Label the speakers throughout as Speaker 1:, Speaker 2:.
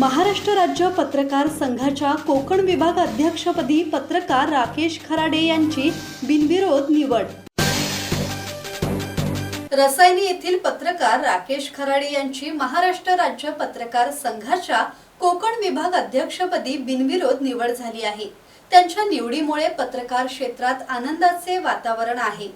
Speaker 1: महाराष्ट्र राज्य पत्रकार संघाच्या कोकण विभाग अध्यक्षपदी पत्रकार राकेश खराडे यांची बिनविरोध निवड। रसायनी येथील पत्रकार राकेश खराडे यांची महाराष्ट्र राज्य पत्रकार संघाच्या कोकण विभाग अध्यक्षपदी बिनविरोध निवड झाली आहे। त्यांच्या निवडीमुळे पत्रकार क्षेत्रात आनंदाचे वातावरण आहे।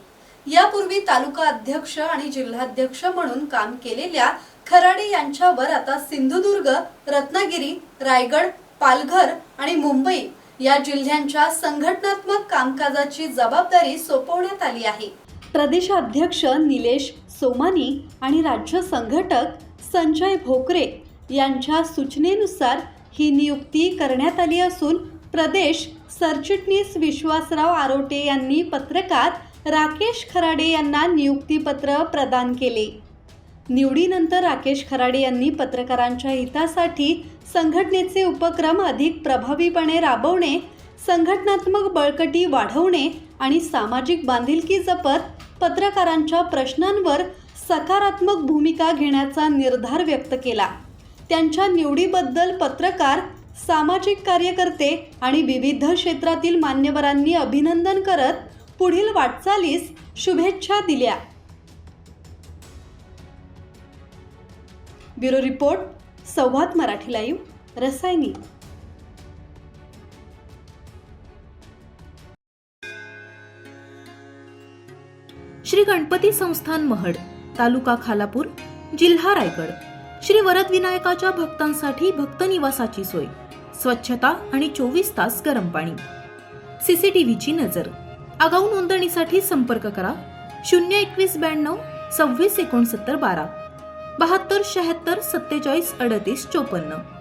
Speaker 1: यापूर्वी तालुका अध्यक्ष आणि जिल्हाध्यक्ष म्हणून काम केलेल्या खराडे यांच्यावर आता सिंधुदुर्ग, रत्नागिरी, रायगड, पालघर आणि मुंबई या जिल्ह्यांच्या संघटनात्मक कामकाजाची जबाबदारी सोपवण्यात आली आहे। प्रदेशाध्यक्ष निलेश सोमानी आणि राज्य संघटक संजय भोकरे यांच्या सूचनेनुसार ही नियुक्ती करण्यात आली असून प्रदेश सरचिटणीस विश्वासराव आरोटे यांनी पत्रकार राकेश खराडे यांना नियुक्तीपत्र प्रदान केले। निवडीनंतर राकेश खराडे यांनी पत्रकारांच्या हितासाठी संघटनेचे उपक्रम अधिक प्रभावीपणे राबवणे, संघटनात्मक बळकटी वाढवणे आणि सामाजिक बांधिलकी जपत पत्रकारांच्या प्रश्नांवर सकारात्मक भूमिका घेण्याचा निर्धार व्यक्त केला। त्यांच्या निवडीबद्दल पत्रकार, सामाजिक कार्यकर्ते आणि विविध क्षेत्रातील मान्यवरांनी अभिनंदन करत पुढील वाटचालीस शुभेच्छा दिल्या। ब्युरो रिपोर्ट, संवाद मराठी लाईव्ह, रसायनी।
Speaker 2: श्री गणपती संस्थान महड, तालुका खालापूर, जिल्हा रायगड। श्री वरद विनायकाच्या भक्तांसाठी भक्त निवासाची सोय, स्वच्छता आणि 24 तास गरम पाणी, सीसीटीव्हीची नजर। आगाऊ नोंदणीसाठी संपर्क करा 02192 26 69 12 72 76 47 38 54।